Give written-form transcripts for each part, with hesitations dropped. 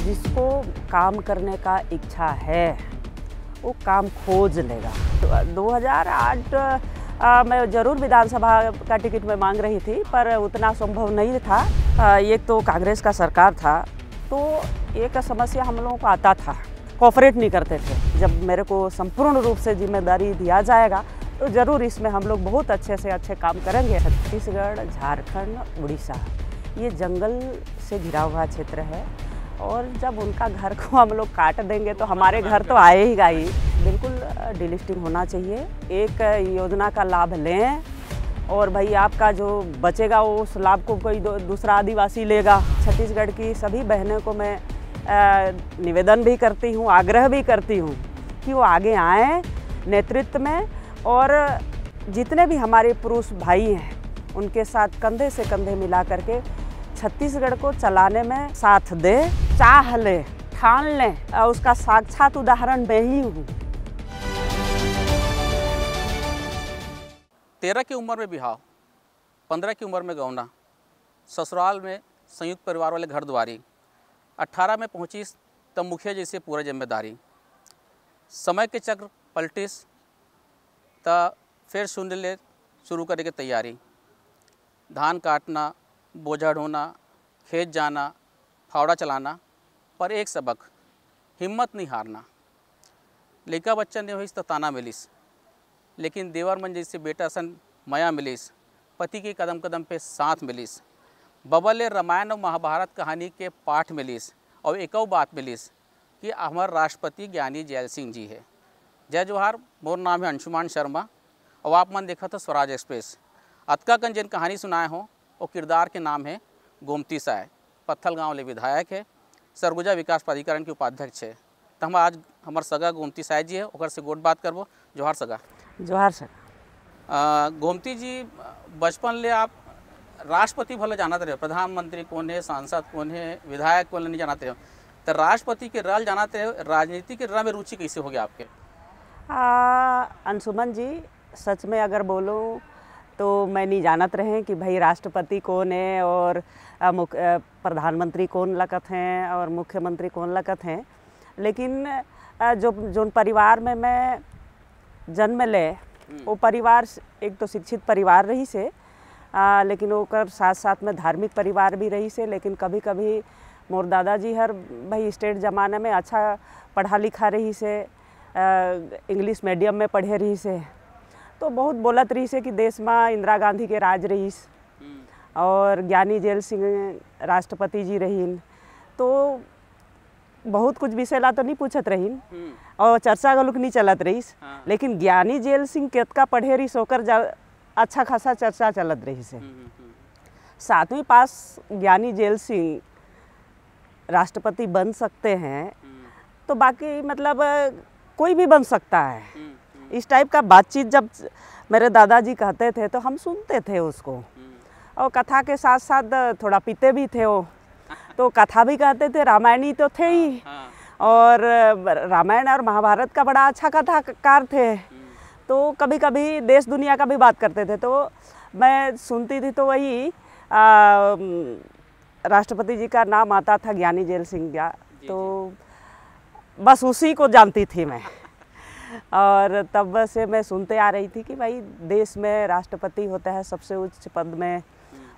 जिसको काम करने का इच्छा है वो काम खोज लेगा। 2008 मैं ज़रूर विधानसभा का टिकट में मांग रही थी, पर उतना संभव नहीं था। एक तो कांग्रेस का सरकार था, तो एक समस्या हम लोगों को आता था, कोऑपरेट नहीं करते थे। जब मेरे को संपूर्ण रूप से जिम्मेदारी दिया जाएगा तो ज़रूर इसमें हम लोग बहुत अच्छे से अच्छे काम करेंगे। छत्तीसगढ़, झारखंड, उड़ीसा ये जंगल से घिरा हुआ क्षेत्र है, और जब उनका घर को हम लोग काट देंगे तो हमारे घर तो आएगा ही। बिल्कुल डिलिस्टिंग होना चाहिए। एक योजना का लाभ लें और भाई आपका जो बचेगा वो उस लाभ को कोई दूसरा आदिवासी लेगा। छत्तीसगढ़ की सभी बहनों को मैं निवेदन भी करती हूँ, आग्रह भी करती हूँ कि वो आगे आएँ नेतृत्व में, और जितने भी हमारे पुरुष भाई हैं उनके साथ कंधे से कंधे मिला करके छत्तीसगढ़ को चलाने में साथ दे, चाह ले, ठान लें। उसका साक्षात उदाहरण मैं ही हूँ। 13 की उम्र में बिहाव, 15 की उम्र में गौना, ससुराल में संयुक्त परिवार वाले घर द्वारी, 18 में पहुँची तब मुखिया जैसे पूरा जिम्मेदारी। समय के चक्र पलटिस त फिर सुन ले शुरू करने की तैयारी। धान काटना, बोझा ढोना, खेत जाना, फावड़ा चलाना, पर एक सबक, हिम्मत नहीं हारना। लड़का बच्चा ने हुई तो ताना मिलिस, लेकिन देवर मन जैसे बेटा सन माया मिलिस, पति के कदम कदम पे साथ मिलिस। बबल रामायण और महाभारत कहानी के पाठ मिलिस, और एक बात मिलिस कि हमारे राष्ट्रपति ज्ञानी जैल सिंह जी है। जय जोहार, मोर नाम है अंशुमान शर्मा, और आप मन देखा था स्वराज एक्सप्रेस। अतका कन जिन कहानी सुनाए हो और किरदार के नाम है गोमती साय, पत्थल गाँव ले विधायक है, सरगुजा विकास प्राधिकरण के उपाध्यक्ष है। तो हम आज हमार सगा गोमती साय जी है, ओकर से गोट बात करबो। जोहार सगा। जोहार सगा। गोमती जी, बचपन ले आप राष्ट्रपति भले जानते रहे, प्रधानमंत्री कौन है, सांसद कौन है, विधायक कौन नहीं जानते रहे, तो राष्ट्रपति के रल जानते रहे, राजनीति के रल में रुचि कैसे हो गया आपके? अंशुमन जी, सच में अगर बोलूँ तो मैं नहीं जानत रहे कि भाई राष्ट्रपति कौन है और प्रधानमंत्री कौन लगत हैं और मुख्यमंत्री कौन लगत हैं। लेकिन जो परिवार में मैं जन्म ले, वो परिवार एक तो शिक्षित परिवार रही से, लेकिन ओकर साथ साथ में धार्मिक परिवार भी रही से। लेकिन कभी कभी मोर दादाजी हर भाई स्टेट ज़माने में अच्छा पढ़ा लिखा रही से, इंग्लिश मीडियम में पढ़े रही से, तो बहुत बोलत रही से कि देश में इंदिरा गांधी के राज रहीस और ज्ञानी जैल सिंह राष्ट्रपति जी रहीन, तो बहुत कुछ विषय ला तो नहीं पूछत रहीन और चर्चा गलुक नहीं चलत रहीस। लेकिन ज्ञानी जैल सिंह केतका पढ़े रही सोकर अच्छा खासा चर्चा चलत रही से। 7वीं पास ज्ञानी जैल सिंह राष्ट्रपति बन सकते हैं, तो बाकी मतलब कोई भी बन सकता है। इस टाइप का बातचीत जब मेरे दादाजी कहते थे तो हम सुनते थे उसको, और कथा के साथ साथ थोड़ा पीते भी थे वो, तो कथा भी कहते थे। रामायणी तो थे ही, और रामायण और महाभारत का बड़ा अच्छा कथाकार थे, तो कभी कभी देश दुनिया का भी बात करते थे। तो मैं सुनती थी, तो वही राष्ट्रपति जी का नाम आता था ज्ञानी जैल सिंह का, तो बस उसी को जानती थी मैं। और तब से मैं सुनते आ रही थी कि भाई देश में राष्ट्रपति होता है सबसे उच्च पद में,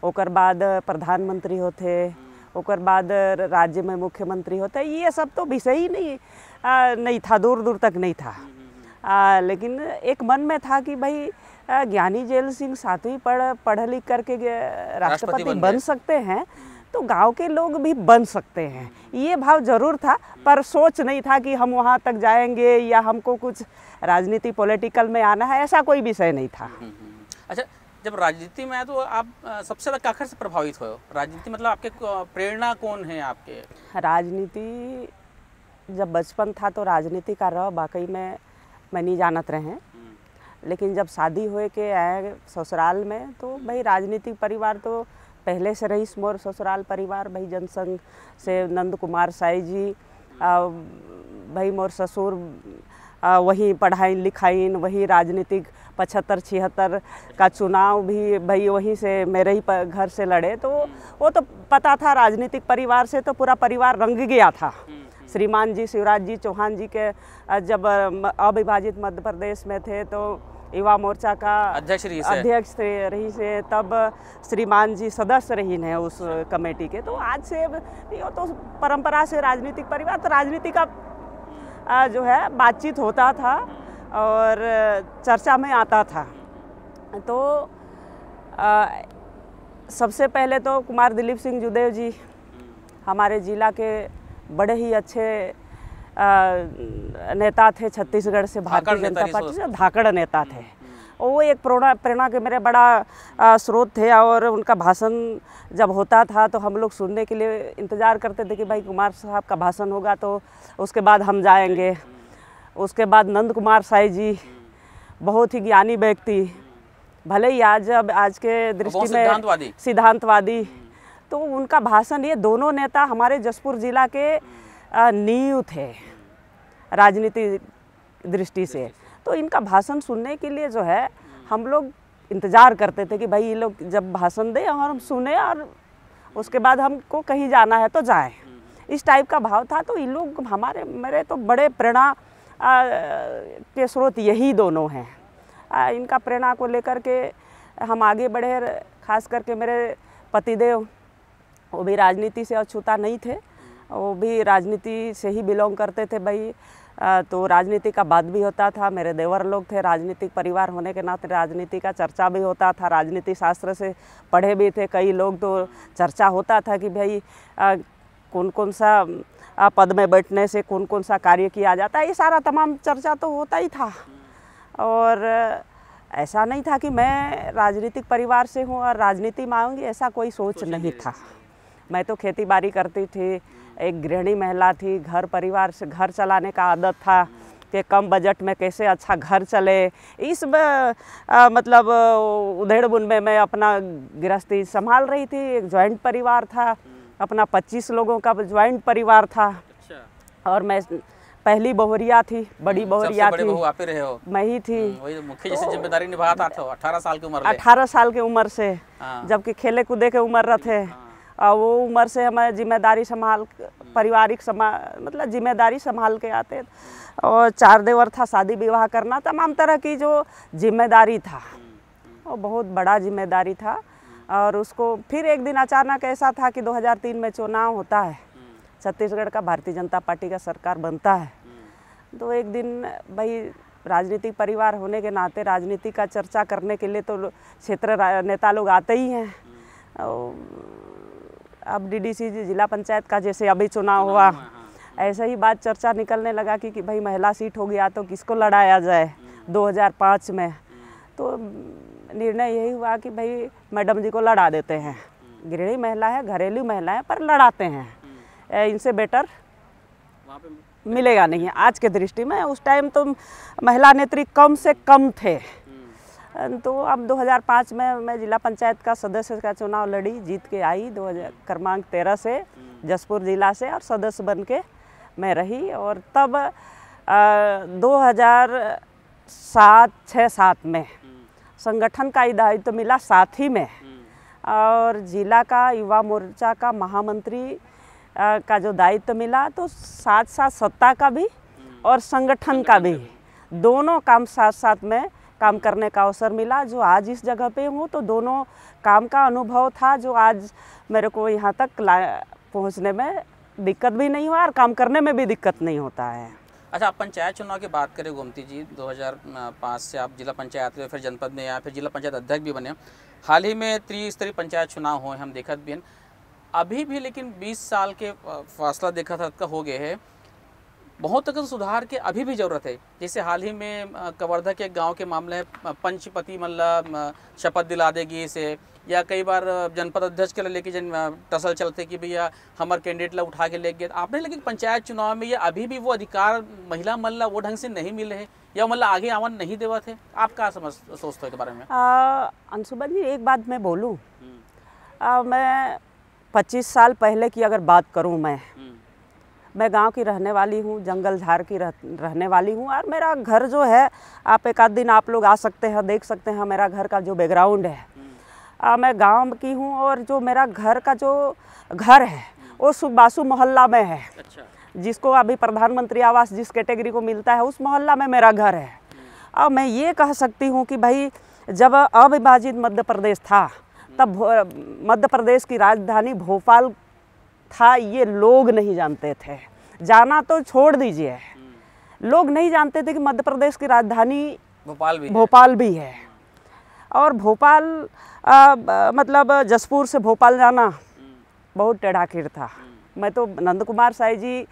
ओकर बाद प्रधानमंत्री होते, ओकर बाद राज्य में मुख्यमंत्री होता है। ये सब तो विषय ही नहीं था, दूर दूर तक नहीं था। लेकिन एक मन में था कि भाई ज्ञानी जैल सिंह 7वीं पढ़ लिख करके राष्ट्रपति बन सकते हैं, तो गांव के लोग भी बन सकते हैं। ये भाव जरूर था, पर सोच नहीं था कि हम वहाँ तक जाएंगे या हमको कुछ राजनीति पॉलिटिकल में आना है, ऐसा कोई विषय नहीं था। अच्छा, जब राजनीति में आए तो आप सबसे ज़्यादा काखर से प्रभावित हो? राजनीति मतलब आपके प्रेरणा कौन है आपके? राजनीति जब बचपन था तो राजनीति का रह वाकई में मैं नहीं जानत रहे, लेकिन जब शादी हुए के आए ससुराल में तो भाई राजनीतिक परिवार तो पहले से रही। मोर ससुराल परिवार भाई जनसंघ से नंद कुमार साई जी, भाई मोर ससुर वही पढ़ाई लिखाई, वही राजनीतिक 75-76 का चुनाव भी भाई वहीं से मेरे ही घर से लड़े। तो वो तो पता था, राजनीतिक परिवार से तो पूरा परिवार रंग गया था। श्रीमान जी शिवराज जी चौहान जी के जब अविभाजित मध्य प्रदेश में थे तो युवा मोर्चा का अध्यक्ष रही से, तब श्रीमान जी सदस्य रही हैं उस कमेटी के। तो आज से ये तो परंपरा से राजनीतिक परिवार, तो राजनीति का जो है बातचीत होता था और चर्चा में आता था। तो सबसे पहले तो कुमार दिलीप सिंह जुदेव जी हमारे जिला के बड़े ही अच्छे नेता थे, छत्तीसगढ़ से भारतीय जनता पार्टी से धाकड़ नेता थे। वो एक प्रेरणा के मेरे बड़ा स्रोत थे और उनका भाषण जब होता था तो हम लोग सुनने के लिए इंतज़ार करते थे कि भाई कुमार साहब का भाषण होगा तो उसके बाद हम जाएंगे। उसके बाद नंद कुमार साई जी, बहुत ही ज्ञानी व्यक्ति, भले ही आज के दृष्टि में सिद्धांतवादी, तो उनका भाषण, ये दोनों नेता हमारे जसपुर जिला के नींव थे राजनीति दृष्टि से। तो इनका भाषण सुनने के लिए जो है हम लोग इंतज़ार करते थे कि भाई ये लोग जब भाषण दें और हम सुने और उसके बाद हमको कहीं जाना है तो जाएं, इस टाइप का भाव था। तो ये लोग मेरे तो बड़े प्रेरणा के स्रोत यही दोनों हैं। इनका प्रेरणा को लेकर के हम आगे बढ़े। खास करके मेरे पतिदेव, वो भी राजनीति से अछूता नहीं थे, वो भी राजनीति से ही बिलोंग करते थे भाई। तो राजनीति का बात भी होता था। मेरे देवर लोग थे, राजनीतिक परिवार होने के नाते राजनीति का चर्चा भी होता था। राजनीति शास्त्र से पढ़े भी थे कई लोग, तो चर्चा होता था कि भाई कौन कौन सा पद में बैठने से कौन कौन सा कार्य किया जाता है, ये सारा तमाम चर्चा तो होता ही था। और ऐसा नहीं था कि मैं राजनीतिक परिवार से हूँ और राजनीति में आऊँगी, ऐसा कोई सोच नहीं था। मैं तो खेती बाड़ी करती थी, एक गृहिणी महिला थी, घर परिवार से घर चलाने का आदत था कि कम बजट में कैसे अच्छा घर चले। इस मतलब उधेड़-बुन में मैं अपना गृहस्थी संभाल रही थी। एक जॉइंट परिवार था, अपना 25 लोगों का जॉइंट परिवार था। और मैं पहली बहुरिया थी, बड़ी बहुरिया थी, आप ही रहे हो? मैं ही थी। वही मुख्य जैसे जिम्मेदारी निभाता था 18 साल की उम्र में। 18 साल की उम्र से, जबकि खेले कूदे के उम्र थे। वो उम्र से हमें जिम्मेदारी पारिवारिक मतलब जिम्मेदारी संभाल के आते। और 4 देवर था, शादी विवाह करना, तमाम तरह की जो जिम्मेदारी था वो बहुत बड़ा जिम्मेदारी था। और उसको फिर एक दिन अचानक ऐसा था कि 2003 में चुनाव होता है, छत्तीसगढ़ का भारतीय जनता पार्टी का सरकार बनता है। तो एक दिन भाई राजनीतिक परिवार होने के नाते राजनीति का चर्चा करने के लिए तो क्षेत्र नेता लोग आते ही हैं। अब डीडीसी जिला पंचायत का जैसे अभी चुनाव हुआ, ऐसे ही बात चर्चा निकलने लगा कि भाई महिला सीट हो गया तो किसको लड़ाया जाए 2005 में। तो निर्णय यही हुआ कि भाई मैडम जी को लड़ा देते हैं। गृहिणी महिला है, घरेलू महिला है, पर लड़ाते हैं, इनसे बेटर मिलेगा नहीं आज के दृष्टि में। उस टाइम तो महिला नेत्री कम से कम थे। तो अब 2005 में मैं जिला पंचायत का सदस्य का चुनाव लड़ी, जीत के आई 2000 क्रमांक 13 से जसपुर जिला से, और सदस्य बन के मैं रही। और तब 2007-6-7 में संगठन का दायित्व मिला साथी में, और जिला का युवा मोर्चा का महामंत्री का जो दायित्व मिला, तो साथ साथ सत्ता का भी और संगठन का भी, दोनों काम साथ साथ में काम करने का अवसर मिला। जो आज इस जगह पे हूँ तो दोनों काम का अनुभव था, जो आज मेरे को यहाँ तक पहुँचने में दिक्कत भी नहीं हुआ और काम करने में भी दिक्कत नहीं होता है। अच्छा, आप पंचायत चुनाव की बात करें गोमती जी, 2005 से आप जिला पंचायत में, फिर जनपद में आए, फिर जिला पंचायत अध्यक्ष भी बने। हाल ही में त्रिस्तरीय पंचायत चुनाव हुए, हम देखत भी हैं अभी भी, लेकिन 20 साल के फासला देखा था का हो गए है। बहुत तक सुधार के अभी भी ज़रूरत है। जैसे हाल ही में कवर्धा के गांव के मामले है, पंचपति मल्ला शपथ दिला देगी इसे, या कई बार जनपद अध्यक्ष के लेके टसल चलते कि भैया हमारे कैंडिडेट ला उठा के ले गए। आपने लेकिन पंचायत चुनाव में ये अभी भी वो अधिकार महिला मल्ला वो ढंग से नहीं मिले हैं, या मतलब आगे आवन नहीं देवा थे? आप क्या सोचते हो के बारे में? अंशुमन जी, एक बात मैं बोलूँ, मैं 25 साल पहले की अगर बात करूँ, मैं मैं गांव की रहने वाली हूँ, जंगल झाड़ की रहने वाली हूँ। और मेरा घर जो है, आप एक आध दिन आप लोग आ सकते हैं, देख सकते हैं मेरा घर का जो बैकग्राउंड है। मैं गांव की हूँ और जो मेरा घर का जो घर है वो सुबासु मोहल्ला में है। अच्छा। जिसको अभी प्रधानमंत्री आवास जिस कैटेगरी को मिलता है उस मोहल्ला में मेरा घर है। और मैं ये कह सकती हूँ कि भाई जब अविभाजित मध्य प्रदेश था तब मध्य प्रदेश की राजधानी भोपाल था, ये लोग नहीं जानते थे। जाना तो छोड़ दीजिए, लोग नहीं जानते थे कि मध्य प्रदेश की राजधानी भोपाल भी है। और भोपाल मतलब जसपुर से भोपाल जाना बहुत टेढ़ाखीर था। मैं तो नंद कुमार साई जी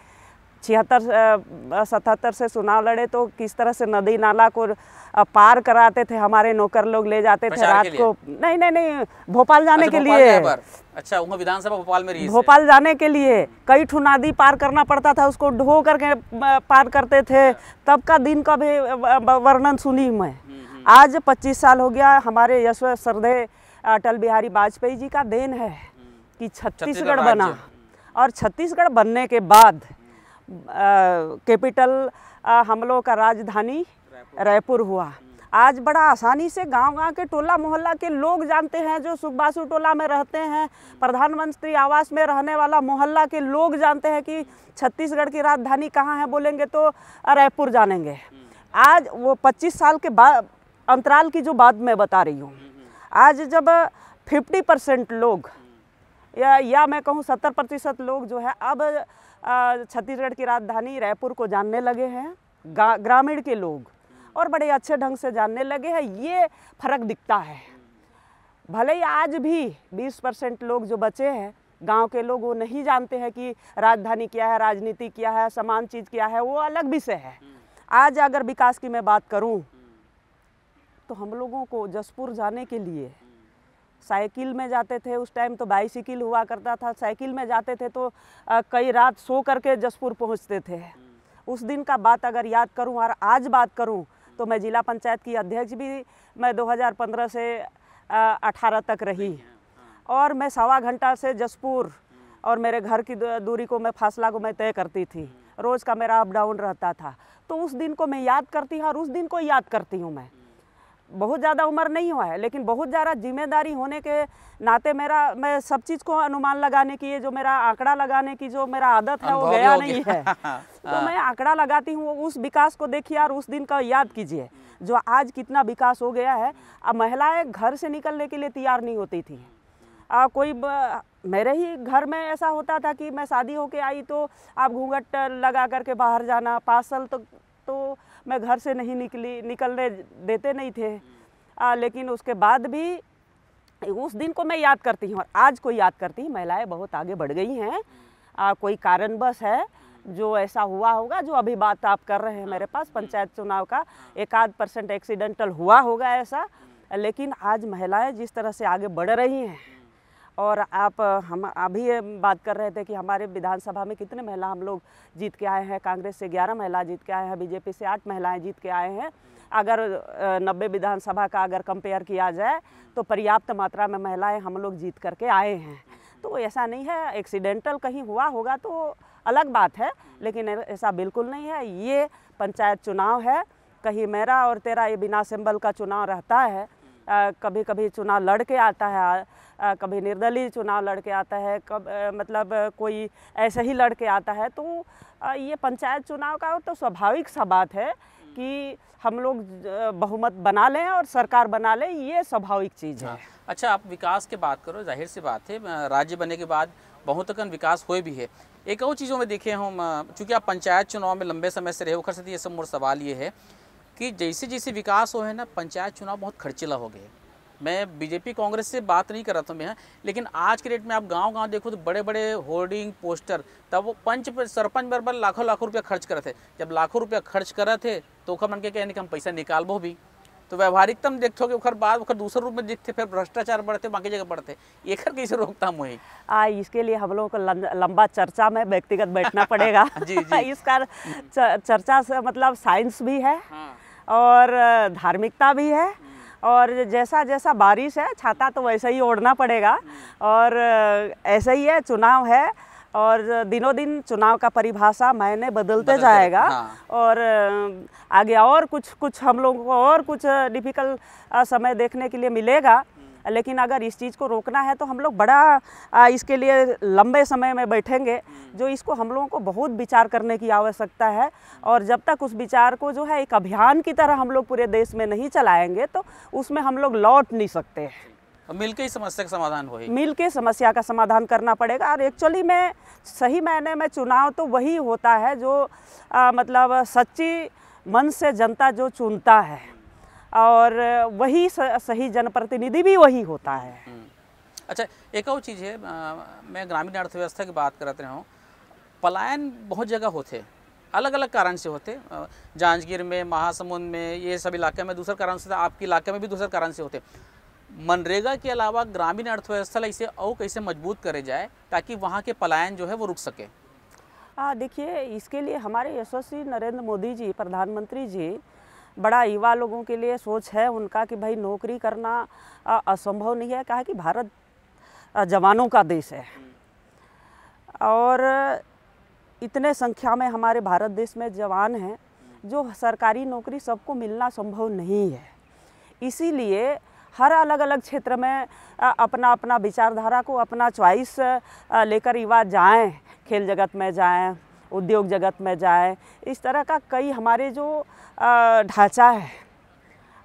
76-77 से चुनाव लड़े तो किस तरह से नदी नाला को पार कराते थे, हमारे नौकर लोग ले जाते थे रात को। नहीं, भोपाल जाने के लिए। अच्छा, वहाँ विधानसभा भोपाल में रही। भोपाल जाने के लिए कई ठू नदी पार करना पड़ता था, उसको ढो करके पार करते थे। तब का दिन का भी वर्णन सुनी मैं। आज 25 साल हो गया। हमारे यशस्वी श्रद्धेय अटल बिहारी वाजपेयी जी का देन है कि छत्तीसगढ़ बना। और छत्तीसगढ़ बनने के बाद कैपिटल हम लोगों का राजधानी रायपुर हुआ। आज बड़ा आसानी से गांव-गांव के टोला मोहल्ला के लोग जानते हैं, जो सुबासु टोला में रहते हैं, प्रधानमंत्री आवास में रहने वाला मोहल्ला के लोग जानते हैं कि छत्तीसगढ़ की राजधानी कहाँ है। बोलेंगे तो रायपुर जानेंगे। आज वो 25 साल के बाद अंतराल की जो बात मैं बता रही हूँ, आज जब 50% लोग या मैं कहूँ 70% लोग जो है अब छत्तीसगढ़ की राजधानी रायपुर को जानने लगे हैं, ग्रामीण के लोग, और बड़े अच्छे ढंग से जानने लगे हैं। ये फर्क दिखता है। भले ही आज भी 20% लोग जो बचे हैं गांव के लोग, वो नहीं जानते हैं कि राजधानी क्या है, राजनीति क्या है, समान चीज़ क्या है, वो अलग विषय है। आज अगर विकास की मैं बात करूं तो हम लोगों को जसपुर जाने के लिए साइकिल में जाते थे। उस टाइम तो बाईसाइकिल हुआ करता था, साइकिल में जाते थे तो कई रात सो करके जसपुर पहुंचते थे। उस दिन का बात अगर याद करूं और आज बात करूं तो मैं जिला पंचायत की अध्यक्ष भी मैं 2015 से 18 तक रही। और मैं 1.25 घंटा से जसपुर और मेरे घर की दूरी को, मैं फासला को मैं तय करती थी। रोज़ का मेरा अप डाउन रहता था। तो उस दिन को मैं याद करती हूँ और उस दिन को याद करती हूँ। मैं बहुत ज़्यादा उम्र नहीं हुआ है, लेकिन बहुत ज़्यादा जिम्मेदारी होने के नाते मैं सब चीज़ को अनुमान लगाने की, जो मेरा आंकड़ा लगाने की जो मेरा आदत है वो गया नहीं है। तो मैं आंकड़ा लगाती हूँ। उस विकास को देखिए और उस दिन का याद कीजिए, जो आज कितना विकास हो गया है। अब महिलाएं घर से निकलने के लिए तैयार नहीं होती थी। मेरे ही घर में ऐसा होता था कि मैं शादी होके आई तो आप घूंघट लगा करके बाहर जाना। 5 साल तो मैं घर से नहीं निकलने देते नहीं थे। लेकिन उसके बाद भी उस दिन को मैं याद करती हूँ और आज को याद करती हूँ। महिलाएं बहुत आगे बढ़ गई हैं। कोई कारणवश है जो ऐसा हुआ होगा, जो अभी बात आप कर रहे हैं मेरे पास पंचायत चुनाव का 1-8% एक्सीडेंटल हुआ होगा ऐसा। लेकिन आज महिलाएं जिस तरह से आगे बढ़ रही हैं, और हम अभी बात कर रहे थे कि हमारे विधानसभा में कितने महिला हम लोग जीत के आए हैं। कांग्रेस से 11 महिला जीत के आए हैं, बीजेपी से 8 महिलाएं जीत के आए हैं। अगर 90 विधानसभा का अगर कंपेयर किया जाए तो पर्याप्त मात्रा में महिलाएं हम लोग जीत करके आए हैं। तो ऐसा नहीं है एक्सीडेंटल कहीं हुआ होगा तो अलग बात है, लेकिन ऐसा बिल्कुल नहीं है। ये पंचायत चुनाव है, कहीं मेरा और तेरा ये बिना सिंबल का चुनाव रहता है। कभी कभी चुनाव लड़ के आता है, कभी निर्दलीय चुनाव लड़ के आता है, मतलब कोई ऐसे ही लड़ के आता है। तो ये पंचायत चुनाव का तो स्वाभाविक सा बात है कि हम लोग बहुमत बना लें और सरकार बना लें, ये स्वाभाविक चीज़ है। अच्छा, आप विकास की बात करो, जाहिर सी बात है राज्य बनने के बाद बहुत कन विकास हुए भी है। एक और चीज़ों में देखे हम, चूँकि आप पंचायत चुनाव में लंबे समय से रहे हो, खैर ये सब मोर सवाल ये है कि जैसे जैसे विकास हो है ना, पंचायत चुनाव बहुत खर्चीला हो गए। मैं बीजेपी कांग्रेस से बात नहीं कर रहा था मैं, लेकिन आज के डेट में आप गांव-गांव देखो तो बड़े बड़े होर्डिंग पोस्टर, तब वो सरपंच बराबर लाखों रुपया खर्च करे थे। जब लाखों रुपया खर्च करे थे तो ओखर मन के कहने कि हम पैसा निकालबो भी, तो व्यवहारिकतम देखो कि ओखर बाद ओखर दूसरे रूप में दिखते, फिर भ्रष्टाचार बढ़ते, बाकी जगह बढ़ते। एकर कैसे रोकथाम हुई? इसके लिए हम लोगों को लंबा चर्चा में व्यक्तिगत बैठना पड़ेगा। जी, जी। इसका चर्चा से मतलब साइंस भी है और धार्मिकता भी है, और जैसा जैसा बारिश है छाता तो वैसे ही ओढ़ना पड़ेगा। और ऐसा ही है, चुनाव है, और दिनों दिन चुनाव का परिभाषा मायने बदलते जाएगा। हाँ। और आगे और कुछ हम लोगों को और कुछ डिफ़िकल्ट समय देखने के लिए मिलेगा। लेकिन अगर इस चीज़ को रोकना है तो हम लोग बड़ा इसके लिए लंबे समय में बैठेंगे, जो इसको हम लोगों को बहुत विचार करने की आवश्यकता है। और जब तक उस विचार को जो है एक अभियान की तरह हम लोग पूरे देश में नहीं चलाएंगे तो उसमें हम लोग लौट नहीं सकते। मिलके ही समस्या का समाधान हो, मिल के समस्या का समाधान करना पड़ेगा। और एक्चुअली में सही मायने में चुनाव तो वही होता है जो मतलब सच्ची मन से जनता जो चुनता है, और वही सही जनप्रतिनिधि भी वही होता है। अच्छा, एक और चीज़ है, मैं ग्रामीण अर्थव्यवस्था की बात करते रहा हूँ। पलायन बहुत जगह होते, अलग अलग कारण से होते। जांजगीर में, महासमुंद में, ये सब इलाके में दूसरे कारण से, आपके इलाके में भी दूसरे कारण से होते। मनरेगा के अलावा ग्रामीण अर्थव्यवस्था इसे और कैसे मजबूत करे जाए ताकि वहाँ के पलायन जो है वो रुक सके? देखिए, इसके लिए हमारे यशस्वी नरेंद्र मोदी जी, प्रधानमंत्री जी, बड़ा युवा लोगों के लिए सोच है उनका कि भाई नौकरी करना असंभव नहीं है। कहा कि भारत जवानों का देश है, और इतने संख्या में हमारे भारत देश में जवान हैं जो सरकारी नौकरी सबको मिलना संभव नहीं है। इसीलिए हर अलग अलग क्षेत्र में अपना अपना विचारधारा को, अपना चॉइस लेकर युवा जाएं, खेल जगत में जाएं, उद्योग जगत में जाएं। इस तरह का कई हमारे जो ढांचा है,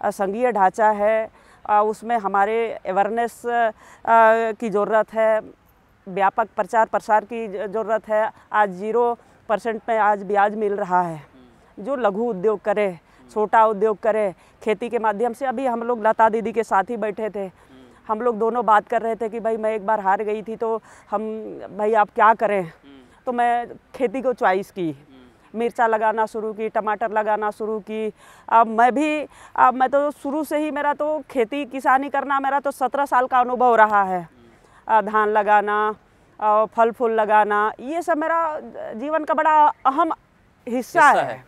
संघीय ढांचा है, उसमें हमारे अवेयरनेस की ज़रूरत है, व्यापक प्रचार प्रसार की ज़रूरत है। आज 0% में आज ब्याज मिल रहा है। जो लघु उद्योग करे, छोटा उद्योग करे, खेती के माध्यम से। अभी हम लोग लता दीदी के साथ ही बैठे थे, हम लोग दोनों बात कर रहे थे कि भाई मैं एक बार हार गई थी तो हम भाई आप क्या करें, तो मैं खेती को चॉइस की, मिर्चा लगाना शुरू की, टमाटर लगाना शुरू की। अब मैं तो शुरू से ही, मेरा तो खेती किसानी करना मेरा तो 17 साल का अनुभव रहा है। धान लगाना और फल फूल लगाना, ये सब मेरा जीवन का बड़ा अहम हिस्सा है।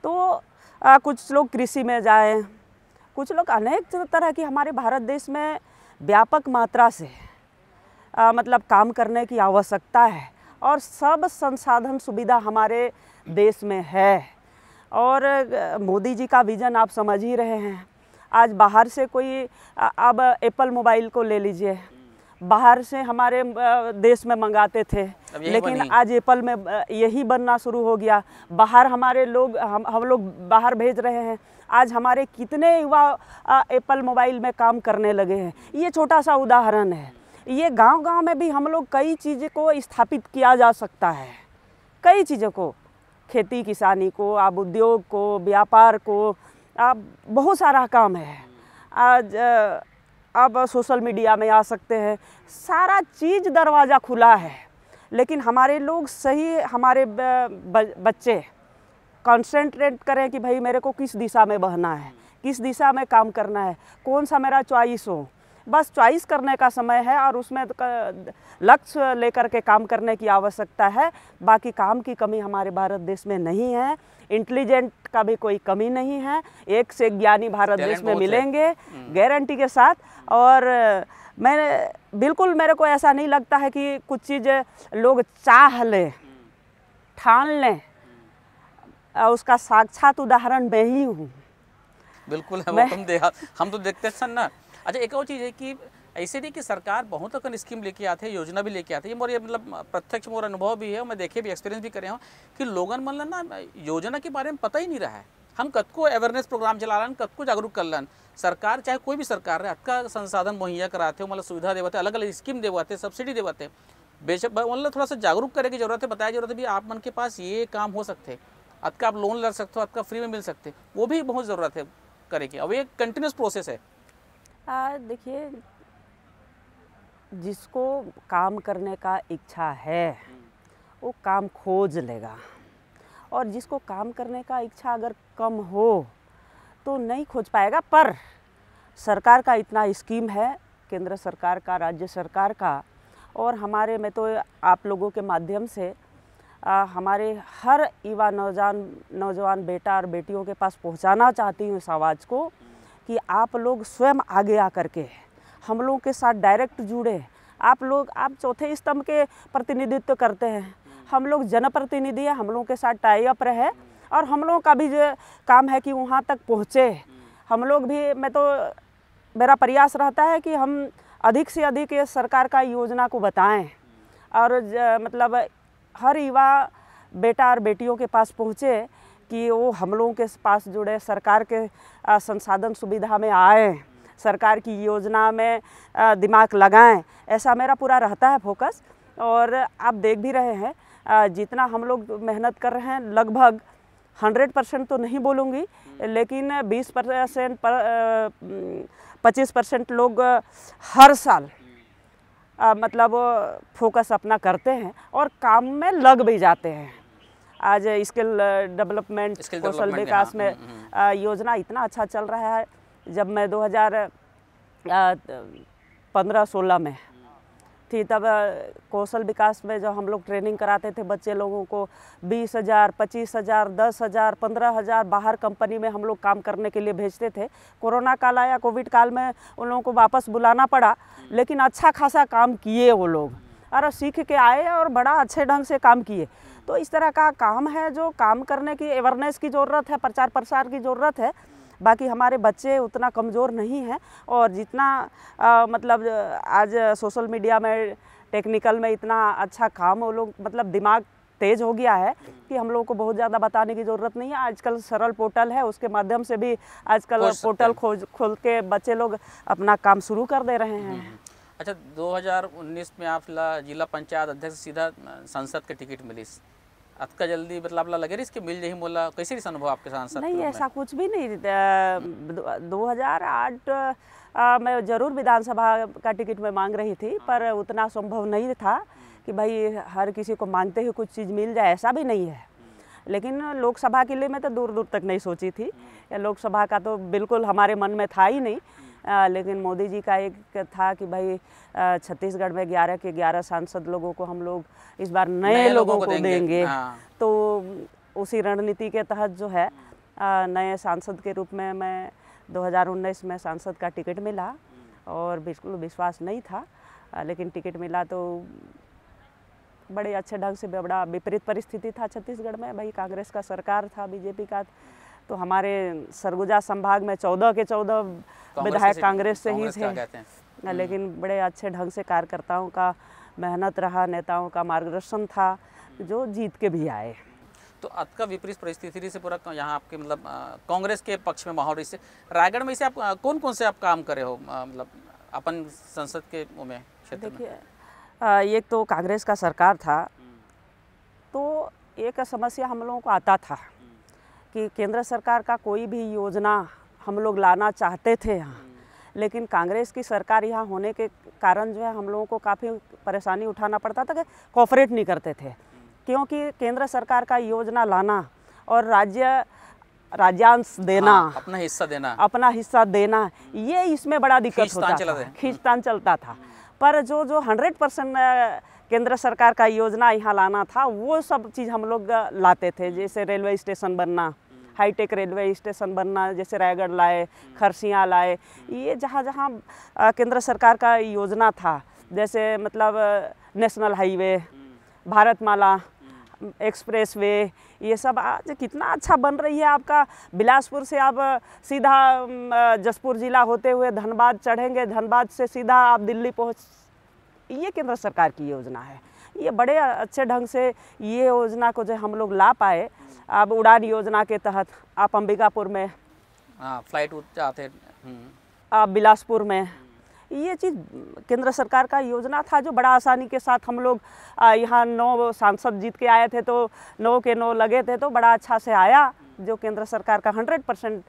तो कुछ लोग कृषि में जाएं, कुछ लोग अनेक तरह की, हमारे भारत देश में व्यापक मात्रा से मतलब काम करने की आवश्यकता है, और सब संसाधन सुविधा हमारे देश में है। और मोदी जी का विज़न आप समझ ही रहे हैं। आज बाहर से कोई, अब एप्पल मोबाइल को ले लीजिए, बाहर से हमारे देश में मंगाते थे, लेकिन आज एप्पल में यही बनना शुरू हो गया। बाहर हमारे लोग, हम लोग बाहर भेज रहे हैं। आज हमारे कितने युवा एप्पल मोबाइल में काम करने लगे हैं। ये छोटा सा उदाहरण है। ये गांव-गांव में भी हम लोग कई चीज़ों को स्थापित किया जा सकता है, कई चीज़ों को, खेती किसानी को, अब उद्योग को, व्यापार को, अब बहुत सारा काम है। आज अब सोशल मीडिया में आ सकते हैं, सारा चीज़ दरवाज़ा खुला है। लेकिन हमारे लोग सही, हमारे बच्चे कॉन्सेंट्रेट करें कि भाई मेरे को किस दिशा में बहना है, किस दिशा में काम करना है, कौन सा मेरा चॉइस हो। बस चॉइस करने का समय है, और उसमें लक्ष्य लेकर के काम करने की आवश्यकता है। बाकी काम की कमी हमारे भारत देश में नहीं है, इंटेलिजेंट का भी कोई कमी नहीं है। एक से एक ज्ञानी भारत देश में मिलेंगे गारंटी के साथ। और बिल्कुल मेरे को ऐसा नहीं लगता है कि कुछ चीज़ लोग चाह लें, ठान लें, उसका साक्षात उदाहरण मैं ही हूँ। बिल्कुल हम तो देखते हैं ना। अच्छा, एक और चीज़ है कि ऐसे नहीं कि सरकार बहुत अकन स्कीम लेके आते हैं, योजना भी लेके आते हैं। मोर ये मतलब प्रत्यक्ष मोर अनुभव भी है, और मैं देखे भी, एक्सपीरियंस भी करे हूँ कि लोगन मन ना योजना के बारे में पता ही नहीं रहा है। हम कतको अवेयरनेस प्रोग्राम चला लन, कतको जागरूक कर लन। सरकार चाहे कोई भी सरकार रहे, अतका संसाधन मुहैया कराते हो, मतलब सुविधा देवाते, अलग अलग स्कीम देवाते, सब्सिडी देवाते। बेशक मतलब थोड़ा सा जागरूक करे की जरूरत है, बताया जरूरत है भी आप मन के पास ये काम हो सकते, अतका आप लोन ले सकते हो, अतका फ्री में मिल सकते, वो भी बहुत ज़रूरत है करे की। अब ये कंटिन्यूस प्रोसेस है। देखिए, जिसको काम करने का इच्छा है वो काम खोज लेगा, और जिसको काम करने का इच्छा अगर कम हो तो नहीं खोज पाएगा। पर सरकार का इतना स्कीम है, केंद्र सरकार का, राज्य सरकार का, और हमारे में तो आप लोगों के माध्यम से हमारे हर युवा नौजवान बेटा और बेटियों के पास पहुंचाना चाहती हूँ इस आवाज़ को कि आप लोग स्वयं आगे आकर के हम लोगों के साथ डायरेक्ट जुड़े। आप चौथे स्तंभ के प्रतिनिधित्व करते हैं, हम लोग जनप्रतिनिधि हैं, हम लोगों के साथ टाई अप रहे और हम लोगों का भी जो काम है कि वहाँ तक पहुँचे। हम लोग भी मेरा प्रयास रहता है कि हम अधिक से अधिक ये सरकार का योजना को बताएं और मतलब हर युवा बेटा और बेटियों के पास पहुँचे कि वो हम लोगों के पास जुड़े, सरकार के संसाधन सुविधा में आए, सरकार की योजना में दिमाग लगाएं। ऐसा मेरा पूरा रहता है फोकस। और आप देख भी रहे हैं जितना हम लोग मेहनत कर रहे हैं, लगभग 100% तो नहीं बोलूँगी, लेकिन 20% 25% लोग हर साल मतलब फोकस अपना करते हैं और काम में लग भी जाते हैं। आज स्किल डेवलपमेंट, कौशल विकास में योजना इतना अच्छा चल रहा है। जब मैं 2015-16 में थी, तब कौशल विकास में जो हम लोग ट्रेनिंग कराते थे बच्चे लोगों को, 20,000, 25,000, 10,000, 15,000 बाहर कंपनी में हम लोग काम करने के लिए भेजते थे। कोरोना काल आया, कोविड काल में उन लोगों को वापस बुलाना पड़ा, लेकिन अच्छा खासा काम किए वो लोग और सीख के आए और बड़ा अच्छे ढंग से काम किए। तो इस तरह का काम है जो काम करने की अवेयरनेस की ज़रूरत है, प्रचार प्रसार की ज़रूरत है। बाकी हमारे बच्चे उतना कमज़ोर नहीं हैं और जितना मतलब आज सोशल मीडिया में, टेक्निकल में इतना अच्छा काम वो लोग, मतलब दिमाग तेज़ हो गया है कि हम लोगों को बहुत ज़्यादा बताने की ज़रूरत नहीं है। आजकल सरल पोर्टल है, उसके माध्यम से भी आजकल पोर्टल खोल के बच्चे लोग अपना काम शुरू कर दे रहे हैं। अच्छा, 2019 में आप जिला पंचायत अध्यक्ष सीधा संसद के टिकट मिली, अतका जल्दी मतलब लगे रही इसके मिल जाही मोला, कैसे रही अनुभव आपके सांसद? नहीं, ऐसा कुछ भी नहीं। 2008 मैं ज़रूर विधानसभा का टिकट में मांग रही थी, पर उतना संभव नहीं था कि भाई हर किसी को मांगते ही कुछ चीज़ मिल जाए, ऐसा भी नहीं है। लेकिन लोकसभा के लिए मैं तो दूर दूर तक नहीं सोची थी, लोकसभा का तो बिल्कुल हमारे मन में था ही नहीं। लेकिन मोदी जी का एक था कि भाई छत्तीसगढ़ में 11 के 11 सांसद लोगों को हम लोग इस बार नए लोगों को देंगे। तो उसी रणनीति के तहत जो है नए सांसद के रूप में मैं 2019 में सांसद का टिकट मिला और बिल्कुल विश्वास नहीं था, लेकिन टिकट मिला तो बड़े अच्छे ढंग से। बड़ा विपरीत परिस्थिति था छत्तीसगढ़ में, भाई कांग्रेस का सरकार था, बीजेपी का, तो हमारे सरगुजा संभाग में 14 के 14 विधायक कांग्रेस से ही थे। लेकिन बड़े अच्छे ढंग से कार्यकर्ताओं का मेहनत रहा, नेताओं का मार्गदर्शन था, जो जीत के भी आए। तो अतका विपरीत परिस्थिति से पूरा यहाँ आपके मतलब कांग्रेस के पक्ष में माहौल से रायगढ़ में से आप कौन कौन से आप काम करे हो मतलब अपन संसद के में क्षेत्र में? देखिए, एक तो कांग्रेस का सरकार था, तो एक समस्या हम लोगों को आता था कि केंद्र सरकार का कोई भी योजना हम लोग लाना चाहते थे यहाँ, लेकिन कांग्रेस की सरकार यहाँ होने के कारण जो है हम लोगों को काफ़ी परेशानी उठाना पड़ता था कि कोऑपरेट नहीं करते थे, क्योंकि केंद्र सरकार का योजना लाना और राज्यांश देना, अपना हिस्सा देना, ये इसमें बड़ा दिक्कत होता था, खींचतान चलता था। पर जो 100% केंद्र सरकार का योजना यहाँ लाना था, वो सब चीज़ हम लोग लाते थे। जैसे रेलवे स्टेशन बनना, हाईटेक रेलवे स्टेशन बनना, जैसे रायगढ़ लाए, खरसियाँ लाए, ये जहाँ जहाँ केंद्र सरकार का योजना था, जैसे मतलब national highway, Bharatmala express way, ये सब आज कितना अच्छा बन रही है। आपका बिलासपुर से आप सीधा जसपुर जिला होते हुए धनबाद चढ़ेंगे, धनबाद से सीधा आप दिल्ली पहुँच, ये केंद्र सरकार की योजना है। ये बड़े अच्छे ढंग से ये योजना को जो हम लोग ला पाए। अब उड़ान योजना के तहत आप अंबिकापुर में फ्लाइट जाते, आप बिलासपुर में, ये चीज़ केंद्र सरकार का योजना था जो बड़ा आसानी के साथ हम लोग यहाँ 9 सांसद जीत के आए थे, तो 9 के 9 लगे थे, तो बड़ा अच्छा से आया। जो केंद्र सरकार का 100%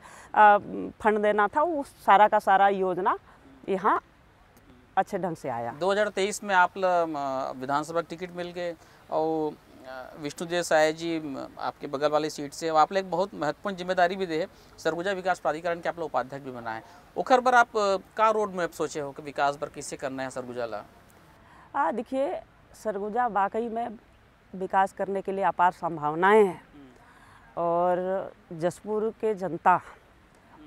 फंड देना था, वो सारा का सारा योजना यहाँ अच्छे ढंग से आया। 2023 में आप विधानसभा टिकट मिल गए और विष्णुदेव साय जी आपके बगल वाली सीट से आप लोग एक बहुत महत्वपूर्ण जिम्मेदारी भी दे है, सरगुजा विकास प्राधिकरण के आप लोग उपाध्यक्ष भी बनाए। ओखर पर आप का रोड मैप सोचे हो कि विकास पर किससे करना है सरगुजा ला? देखिए, सरगुजा वाकई में विकास करने के लिए अपार संभावनाएं हैं और जसपुर के जनता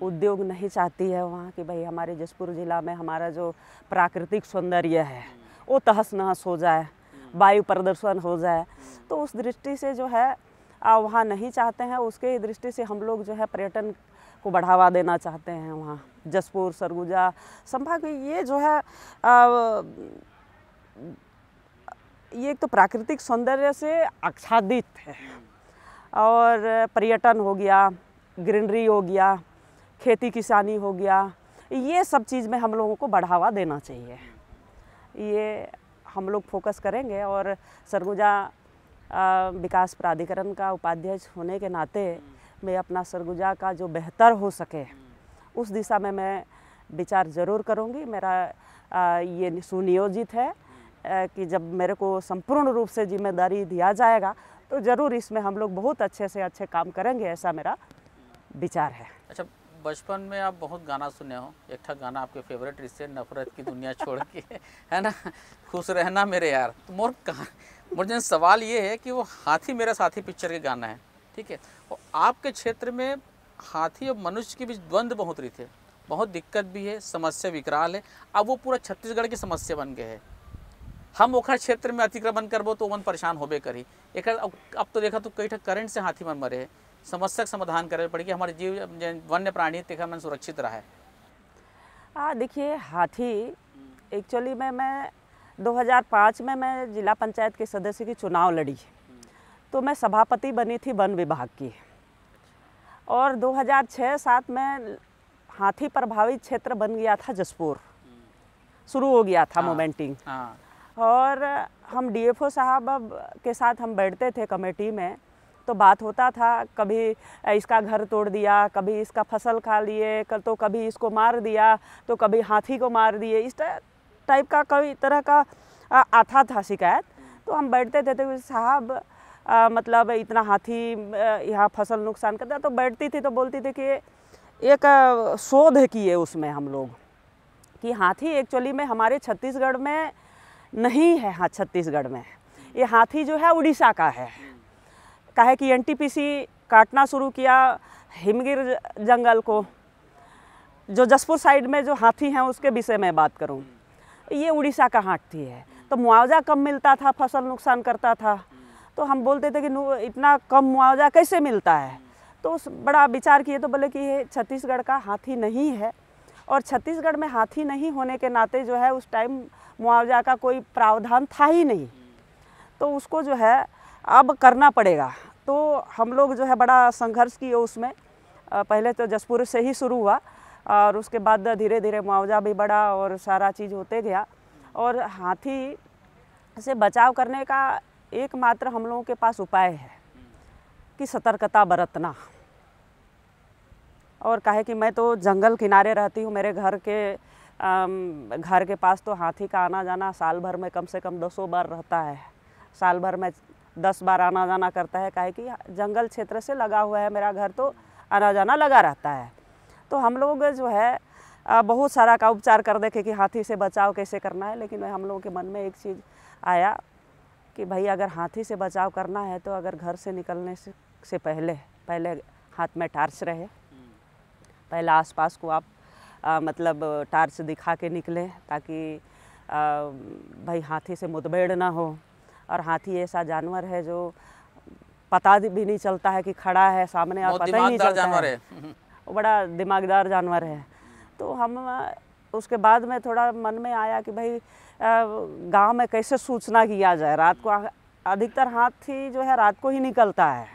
उद्योग नहीं चाहती है वहाँ कि भाई हमारे जसपुर ज़िला में हमारा जो प्राकृतिक सौंदर्य है वो तहस नहस हो जाए, वायु प्रदूषण हो जाए। तो उस दृष्टि से जो है वहाँ नहीं चाहते हैं। उसके दृष्टि से हम लोग जो है पर्यटन को बढ़ावा देना चाहते हैं। वहाँ जसपुर सरगुजा संभाग ये जो है ये एक तो प्राकृतिक सौंदर्य से आच्छादित है, और पर्यटन हो गया, ग्रीनरी हो गया, खेती किसानी हो गया, ये सब चीज़ में हम लोगों को बढ़ावा देना चाहिए। ये हम लोग फोकस करेंगे। और सरगुजा विकास प्राधिकरण का उपाध्यक्ष होने के नाते मैं अपना सरगुजा का जो बेहतर हो सके उस दिशा में मैं विचार ज़रूर करूँगी। मेरा ये सुनियोजित है कि जब मेरे को संपूर्ण रूप से जिम्मेदारी दिया जाएगा तो ज़रूर इसमें हम लोग बहुत अच्छे से अच्छे काम करेंगे, ऐसा मेरा विचार है। अच्छा, बचपन में आप बहुत गाना सुने हो, एक था गाना आपके फेवरेट रिश्ते नफरत की दुनिया छोड़ के, है ना, खुश रहना मेरे यार। तो मुझे सवाल ये है कि वो हाथी मेरा साथी पिक्चर के गाना है, ठीक है, और आपके क्षेत्र में हाथी और मनुष्य के बीच द्वंद्व बहुत रही थे, बहुत दिक्कत भी है, समस्या विकराल है। अब वो पूरा छत्तीसगढ़ की समस्या बन गए है। हम ओखर क्षेत्र में अतिक्रमण करबो तो वन परेशान होबे करी। एक अब तो देखा तो कई करंट से हाथी मन मरे है, समस्या का समाधान करे पड़ी कि हमारे जीव वन्य प्राणी तेखा मन सुरक्षित रहा है। देखिए, हाथी एक्चुअली में मैं 2005 में मैं जिला पंचायत के सदस्य की चुनाव लड़ी, तो मैं सभापति बनी थी वन विभाग की। और 2006-07 में हाथी प्रभावित क्षेत्र बन गया था जसपुर, शुरू हो गया था मोमेंटिंग। और हम डीएफओ साहब के साथ हम बैठते थे कमेटी में, तो बात होता था, कभी इसका घर तोड़ दिया, कभी इसका फसल खा लिए, तो कभी इसको मार दिया, तो कभी हाथी को मार दिए, इस टाइप का कई तरह का आता था शिकायत। तो हम बैठते थे तो साहब मतलब इतना हाथी यहाँ फसल नुकसान करता, तो बैठती थी तो बोलती थी कि एक शोध किए उसमें हम लोग कि हाथी एक्चुअली में हमारे छत्तीसगढ़ में नहीं है। हाँ, छत्तीसगढ़ में ये हाथी जो है उड़ीसा का है। काहे कि एनटीपीसी काटना शुरू किया हिमगिर जंगल को, जो जसपुर साइड में जो हाथी हैं उसके विषय में बात करूं, ये उड़ीसा का हाथी है। तो मुआवजा कम मिलता था, फसल नुकसान करता था। तो हम बोलते थे कि इतना कम मुआवजा कैसे मिलता है। तो उस बड़ा विचार किए तो बोले कि ये छत्तीसगढ़ का हाथी नहीं है, और छत्तीसगढ़ में हाथी नहीं होने के नाते जो है उस टाइम मुआवजा का कोई प्रावधान था ही नहीं, तो उसको जो है अब करना पड़ेगा। तो हम लोग जो है बड़ा संघर्ष किए उसमें। पहले तो जसपुर से ही शुरू हुआ और उसके बाद धीरे धीरे मुआवजा भी बढ़ा और सारा चीज़ होते गया। और हाथी से बचाव करने का एकमात्र हम लोगों के पास उपाय है कि सतर्कता बरतना। और काहे कि मैं तो जंगल किनारे रहती हूँ, मेरे घर के पास तो हाथी का आना जाना साल भर में कम से कम 200 बार रहता है। साल भर में 10 बार आना जाना करता है, काहे कि जंगल क्षेत्र से लगा हुआ है मेरा घर, तो आना जाना लगा रहता है। तो हम लोग जो है बहुत सारा का उपचार कर देखे कि हाथी से बचाव कैसे करना है। लेकिन हम लोगों के मन में एक चीज़ आया कि भाई अगर हाथी से बचाव करना है तो अगर घर से निकलने से पहले हाथ में टार्च रहे, पहले आसपास को आप मतलब टार्च दिखा के निकलें, ताकि भाई हाथी से मुठभेड़ ना हो। और हाथी ऐसा जानवर है जो पता भी नहीं चलता है कि खड़ा है सामने, और पता ही नहीं चलता है। वो बड़ा दिमागदार जानवर है। तो हम उसके बाद में थोड़ा मन में आया कि भाई गांव में कैसे सूचना किया जाए। रात को अधिकतर हाथी जो है रात को ही निकलता है,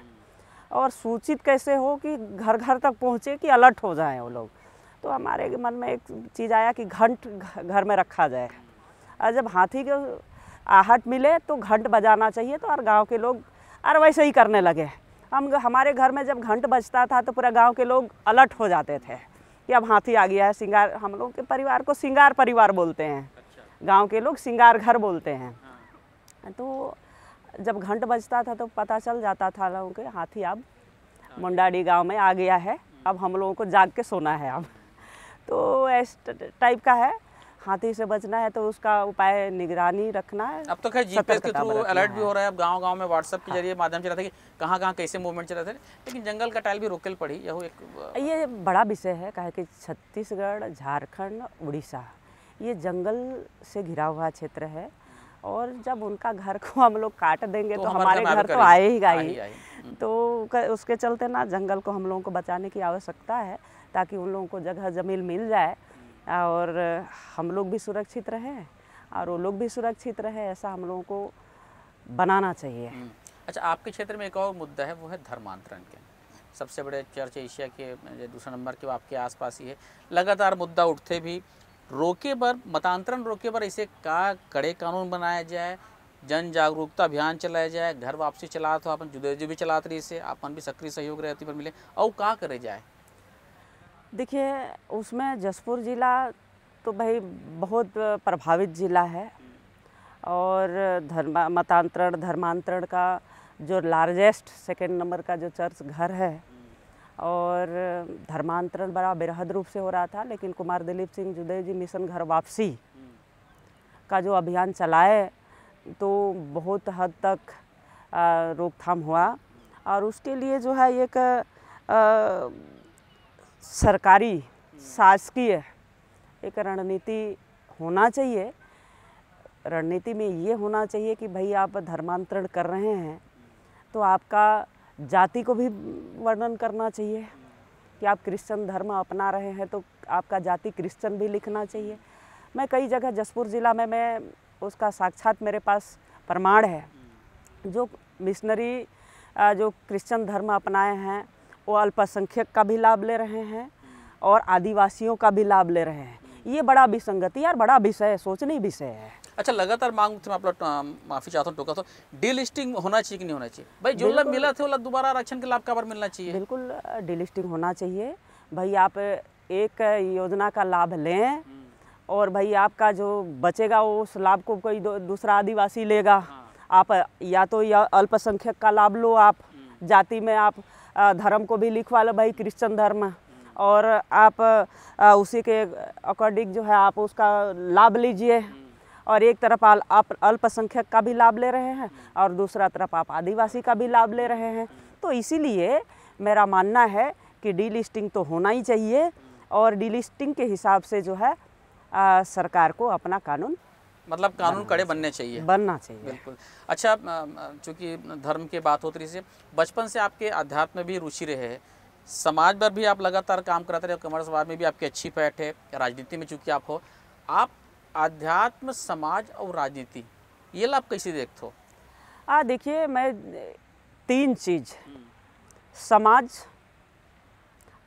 और सूचित कैसे हो कि घर घर तक पहुँचे कि अलर्ट हो जाए वो लोग। तो हमारे मन में एक चीज़ आया कि घंट घर में रखा जाए, और जब हाथी के आहट मिले तो घंट बजाना चाहिए। तो और गांव के लोग और वैसे ही करने लगे। हमारे घर में जब घंट बजता था तो पूरा गांव के लोग अलर्ट हो जाते थे कि अब हाथी आ गया है। सिंगार, हम लोग के परिवार को सिंगार परिवार बोलते हैं। अच्छा। गांव के लोग सिंगार घर बोलते हैं। हाँ। तो जब घंट बजता था तो पता चल जाता था लोगों के हाथी अब मुंडाडी गांव में आ गया है, अब हम लोगों को जाग के सोना है अब। तो इस टाइप का है। हाथी से बचना है तो उसका उपाय निगरानी रखना है। अब तो खैर जीपीएस के थ्रू अलर्ट भी हो रहा है, अब गांव-गांव में व्हाट्सएप के जरिए माध्यम चला था कि कहाँ-कहाँ कैसे मूवमेंट चला था। लेकिन जंगल कटाई भी रोकल पड़ी, ये बड़ा विषय है। काहे कि छत्तीसगढ़, झारखंड, उड़ीसा ये जंगल से घिरा हुआ क्षेत्र है। और जब उनका घर को हम लोग काट देंगे तो हमारे हमारे घर तो आएगा ही। तो उसके चलते ना जंगल को हम लोगों को बचाने की आवश्यकता है, ताकि उन लोगों को जगह ज़मीन मिल जाए और हम लोग भी सुरक्षित रहें और वो लोग भी सुरक्षित रहे, ऐसा हम लोगों को बनाना चाहिए। अच्छा, आपके क्षेत्र में एक और मुद्दा है, वो है धर्मांतरण के। सबसे बड़े चर्च एशिया के दूसरा नंबर के आपके आसपास ही है। लगातार मुद्दा उठते भी रोके पर, मतांतरण रोके पर ऐसे का कड़े कानून बनाया जाए, जन जागरूकता अभियान चलाया जाए, घर वापसी चला तो अपन जुदेजी भी चलाते रही से अपन भी सक्रिय सहयोग रहती पर मिले, और का करे जाए। देखिए उसमें जसपुर ज़िला तो भाई बहुत प्रभावित ज़िला है और धर्मांतरण का जो लार्जेस्ट सेकेंड नंबर का जो चर्च घर है, और धर्मांतरण बड़ा बेहद रूप से हो रहा था, लेकिन कुमार दिलीप सिंह जुदेव जी मिशन घर वापसी का जो अभियान चलाए तो बहुत हद तक रोकथाम हुआ। और उसके लिए जो है एक सरकारी शासकीय एक रणनीति होना चाहिए। रणनीति में ये होना चाहिए कि भाई आप धर्मांतरण कर रहे हैं तो आपका जाति को भी वर्णन करना चाहिए कि आप क्रिश्चियन धर्म अपना रहे हैं तो आपका जाति क्रिश्चियन भी लिखना चाहिए। मैं कई जगह जसपुर ज़िला में मैं उसका साक्षात मेरे पास प्रमाण है, जो मिशनरी जो क्रिश्चियन धर्म अपनाए हैं वो अल्पसंख्यक का भी लाभ ले रहे हैं और आदिवासियों का भी लाभ ले रहे हैं। ये बड़ा विसंगति यार, बड़ा विषय है, सोचनीय विषय है। अच्छा, लगातार मांग मैं आप लोग माफ़ी चाहता हूँ टोका, तो डीलिस्टिंग होना चाहिए कि नहीं होना चाहिए? भाई जो लाभ मिला थे वो दोबारा आरक्षण के लाभ कवर मिलना चाहिए। बिल्कुल डीलिस्टिंग होना चाहिए। भाई आप एक योजना का लाभ लें और भाई आपका जो बचेगा उस लाभ को कोई दूसरा आदिवासी लेगा। आप या तो या अल्पसंख्यक का लाभ लो, आप जाति में आप धर्म को भी लिखवा लो भाई क्रिश्चियन धर्म, और आप उसी के अकॉर्डिंग जो है आप उसका लाभ लीजिए। और एक तरफ आप अल्पसंख्यक का भी लाभ ले रहे हैं और दूसरा तरफ आप आदिवासी का भी लाभ ले रहे हैं। तो इसीलिए मेरा मानना है कि डीलिस्टिंग तो होना ही चाहिए और डीलिस्टिंग के हिसाब से जो है सरकार को अपना कानून मतलब कानून कड़े बनना चाहिए। बिल्कुल। अच्छा, चूँकि धर्म की बात होती रही, बचपन से आपके अध्यात्म में भी रुचि रहे है, समाज पर भी आप लगातार काम करते रहे, कमर समाज में भी आपकी अच्छी पैठ है, राजनीति में चूँकि आप हो, आप आध्यात्म, समाज और राजनीति ये लाभ कैसे देखते हो? देखिए मैं तीन चीज़, समाज,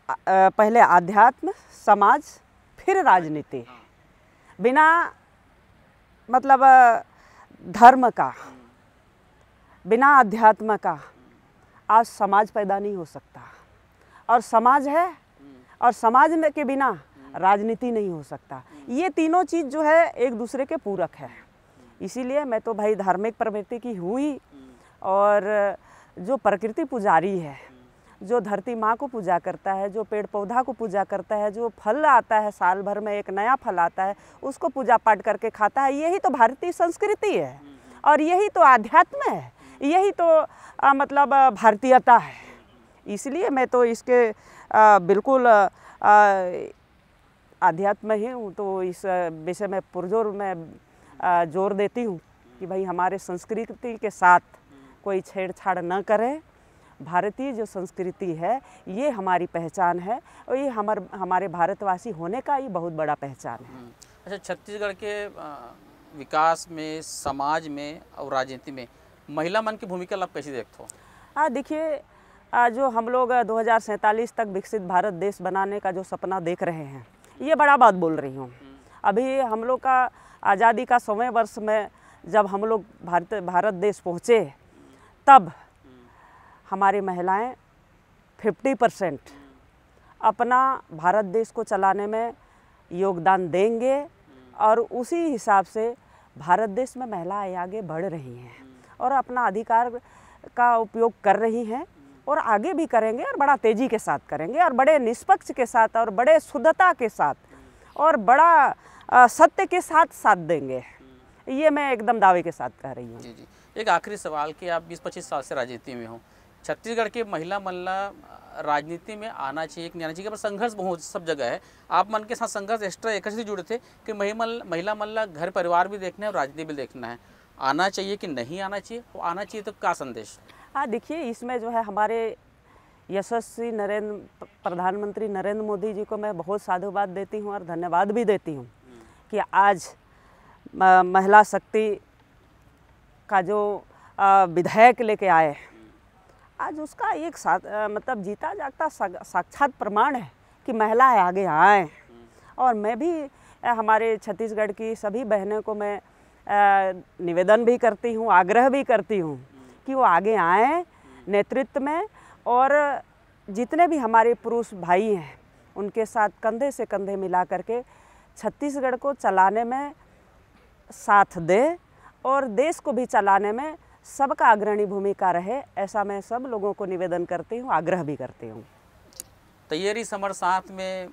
पहले आध्यात्म, समाज, फिर राजनीति, बिना मतलब धर्म का, बिना अध्यात्म का आज समाज पैदा नहीं हो सकता। और समाज है और समाज के बिना राजनीति नहीं हो सकता। ये तीनों चीज़ जो है एक दूसरे के पूरक है। इसीलिए मैं तो भाई धार्मिक प्रवृत्ति की हुई, और जो प्रकृति पुजारी है, जो धरती माँ को पूजा करता है, जो पेड़ पौधा को पूजा करता है, जो फल आता है साल भर में एक नया फल आता है उसको पूजा पाठ करके खाता है, यही तो भारतीय संस्कृति है और यही तो आध्यात्म है, यही तो मतलब भारतीयता है। इसलिए मैं तो इसके बिल्कुल आध्यात्म ही हूँ, तो इस विषय में पुरजोर मैं जोर देती हूँ कि भाई हमारे संस्कृति के साथ कोई छेड़छाड़ न करें। भारतीय जो संस्कृति है ये हमारी पहचान है और ये हमारे भारतवासी होने का ही बहुत बड़ा पहचान है। अच्छा, छत्तीसगढ़ के विकास में, समाज में और राजनीति में महिला मन की भूमिका आप कैसे देखते हो? देखिए जो हम लोग 2047 तक विकसित भारत देश बनाने का जो सपना देख रहे हैं, ये बड़ा बात बोल रही हूँ। अभी हम लोग का आज़ादी का 100वें वर्ष में जब हम लोग भारत देश पहुँचे, तब हमारी महिलाएं 50% अपना भारत देश को चलाने में योगदान देंगे और उसी हिसाब से भारत देश में महिलाएं आगे बढ़ रही हैं और अपना अधिकार का उपयोग कर रही हैं और आगे भी करेंगे और बड़ा तेज़ी के साथ करेंगे और बड़े निष्पक्ष के साथ और बड़े शुद्धता के साथ और बड़ा सत्य के साथ साथ देंगे। ये मैं एकदम दावे के साथ कह रही हूँ। जी जी। एक आखिरी सवाल कि आप 20-25 साल से राजनीति में हो, छत्तीसगढ़ के महिला मल्ला राजनीति में आना चाहिए कि नहीं आना चाहिए? पर संघर्ष बहुत सब जगह है, आप मन के साथ संघर्ष एक्स्ट्रा एक से जुड़े थे कि महिला मल्ला घर परिवार भी देखना है और राजनीति भी देखना है, आना चाहिए कि नहीं आना चाहिए, वो आना चाहिए तो क्या संदेश? हाँ, देखिए इसमें जो है हमारे यशस्वी प्रधानमंत्री नरेंद्र मोदी जी को मैं बहुत साधुवाद देती हूँ और धन्यवाद भी देती हूँ कि आज महिला शक्ति का जो विधेयक लेके आए, आज उसका एक मतलब जीता जागता साक्षात प्रमाण है कि महिलाएं आगे आए। और मैं भी हमारे छत्तीसगढ़ की सभी बहनों को मैं निवेदन भी करती हूँ, आग्रह भी करती हूँ कि वो आगे आएँ नेतृत्व में, और जितने भी हमारे पुरुष भाई हैं उनके साथ कंधे से कंधे मिला करके छत्तीसगढ़ को चलाने में साथ दे और देश को भी चलाने में सबका अग्रणी भूमिका रहे, ऐसा मैं सब लोगों को निवेदन करती हूँ, आग्रह भी करती हूँ। तैयारी समर साथ में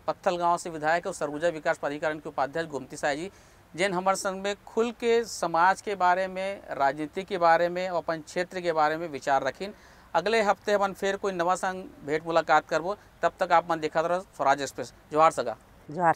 पत्थल गांव से विधायक और सरगुजा विकास प्राधिकरण के उपाध्यक्ष गोमती साय जी, जिन हमारे संग में खुल के समाज के बारे में, राजनीति के बारे में और अपन क्षेत्र के बारे में विचार रखिन। अगले हफ्ते अपन फिर कोई नवा संग भेंट मुलाकात करबो, तब तक आप मन देखा रहो स्वराज एक्सप्रेस। जोहार सगा। जोहार।